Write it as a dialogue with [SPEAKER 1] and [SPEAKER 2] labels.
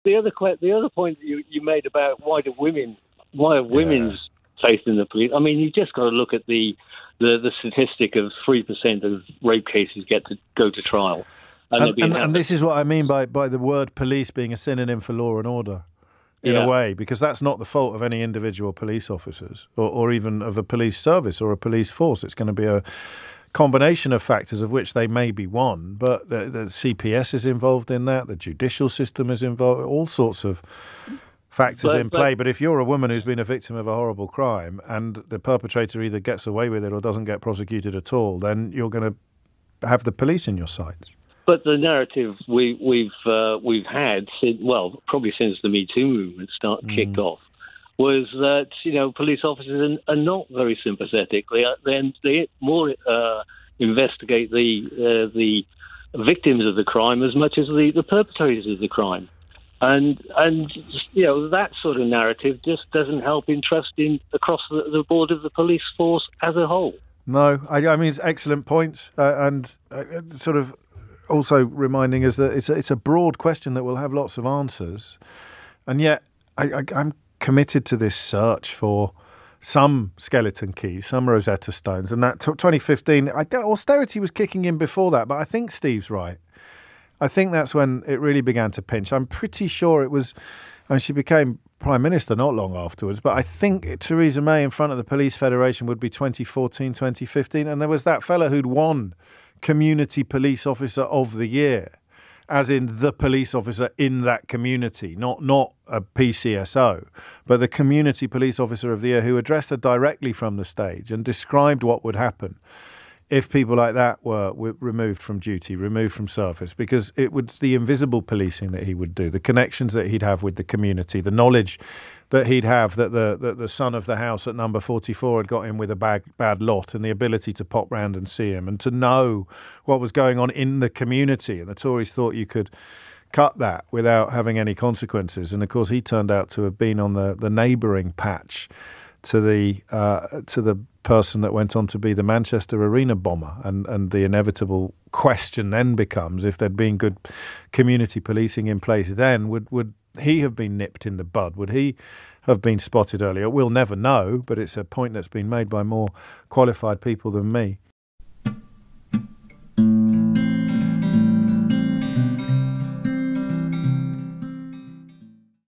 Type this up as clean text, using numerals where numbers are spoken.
[SPEAKER 1] the other point that you made about why are women's faith in the police? I mean, you just got to look at the statistic of 3% of rape cases go to trial.
[SPEAKER 2] And this is what I mean by the word police being a synonym for law and order, in a way, because that's not the fault of any individual police officers or even of a police service or a police force. It's going to be a combination of factors, of which they may be one, but the CPS is involved in that, the judicial system is involved, all sorts of factors in play. But if you're a woman who's been a victim of a horrible crime and the perpetrator either gets away with it or doesn't get prosecuted at all, then you're going to have the police in your sights.
[SPEAKER 1] But the narrative we've had, probably since the Me Too movement kicked off, was that police officers are not very sympathetic. They more investigate the victims of the crime as much as the perpetrators of the crime, and that sort of narrative just doesn't help in trusting across the board of the police force as a whole. No,
[SPEAKER 2] I mean it's excellent points, and sort of also reminding us that it's a broad question that will have lots of answers, and yet I'm committed to this search for some skeleton keys, some Rosetta Stones, and that 2015, austerity was kicking in before that, but I think Steve's right. I think that's when it really began to pinch. I'm pretty sure it was, and she became Prime Minister not long afterwards, but I think Theresa May in front of the Police Federation would be 2014, 2015, and there was that fella who'd won Community Police Officer of the Year, as in the police officer in that community, not a PCSO, but the Community Police Officer of the Year, who addressed her directly from the stage and described what would happen if people like that were removed from duty, removed from service, because it was the invisible policing that he would do, the connections that he'd have with the community, the knowledge that he'd have that the son of the house at number 44 had got in with a bad lot, and the ability to pop round and see him and to know what was going on in the community. And the Tories thought you could cut that without having any consequences. And of course, he turned out to have been on the neighbouring patch to the person that went on to be the Manchester Arena bomber, and the inevitable question then becomes, if there'd been good community policing in place then, would he have been nipped in the bud? Would he have been spotted earlier? We'll never know, but it's a point that's been made by more qualified people than me.